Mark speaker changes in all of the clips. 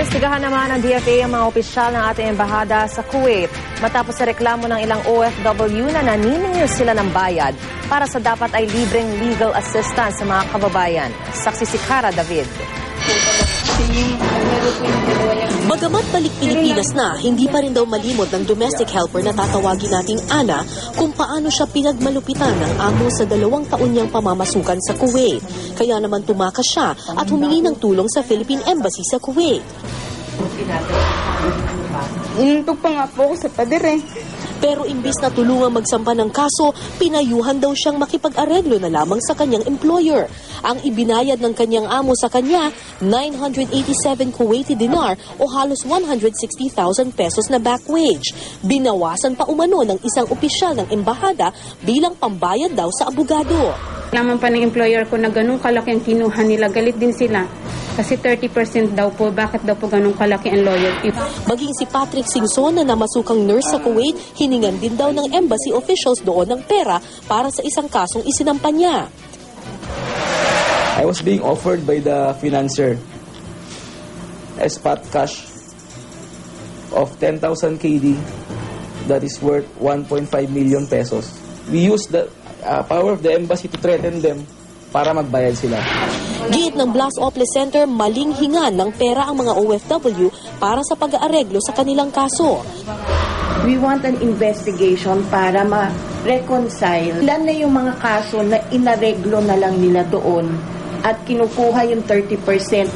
Speaker 1: Iniimbestigahan naman ng DFA ang mga opisyal ng ating embahada sa Kuwait matapos sa reklamo ng ilang OFW na naniningil sila ng bayad para sa dapat ay libreng legal assistance sa mga kababayan. Saksi si Cara David.
Speaker 2: Bagamat balik Pilipinas na, hindi pa rin daw malimot ng domestic helper na tatawagin nating Ana kung paano siya pinagmalupitan ng amo sa 2 taon niyang pamamasukan sa Kuwait. Kaya naman tumakas siya at humingi ng tulong sa Philippine Embassy sa Kuwait.
Speaker 3: Inuntok pa nga po ako sa pader eh.
Speaker 2: Pero imbis na tulungang magsampa ng kaso, pinayuhan daw siyang makipag-areglo na lamang sa kanyang employer. Ang ibinayad ng kanyang amo sa kanya, 987 Kuwaiti dinar o halos 160,000 pesos na back wage. Binawasan pa umano ng isang opisyal ng embahada bilang pambayad daw sa abogado.
Speaker 3: Laman pa ng employer ko na ganun kalaki ang kinuha nila, galit din sila. Kasi 30% daw po, bakit daw po ganun kalaki ang loyalty?
Speaker 2: Maging si Patrick Singson na namasukang nurse sa Kuwait, hiningan din daw ng embassy officials doon ng pera para sa isang kasong isinampa niya.
Speaker 4: I was being offered by the financier a spot cash of 10,000 KD that is worth 1.5 million pesos. We used the power of the embassy to threaten them para magbayad sila.
Speaker 2: Giit ng Blas Oples Center, maling hingan ng pera ang mga OFW para sa pag-aareglo sa kanilang kaso.
Speaker 5: We want an investigation para ma-reconcile. Ilan na yung mga kaso na inareglo na lang nila doon at kinukuha yung 30%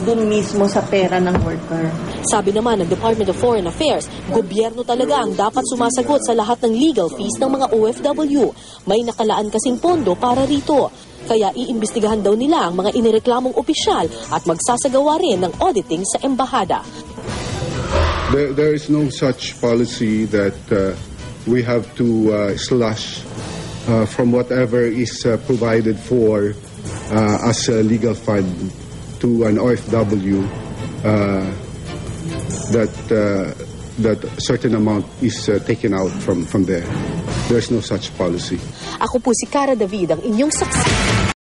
Speaker 5: dun mismo sa pera ng worker.
Speaker 2: Sabi naman ng Department of Foreign Affairs, gobyerno talaga ang dapat sumasagot sa lahat ng legal fees ng mga OFW. May nakalaan kasing pondo para rito. Kaya iimbestigahan daw nila ang mga inireklamong opisyal at magsasagawa rin ng auditing sa embahada.
Speaker 6: There is no such policy that we have to slash from whatever is provided for as a legal fund to an OFW that certain amount is taken out from there. There's no such policy.
Speaker 2: Ako po si Cara David, ang inyong saksi.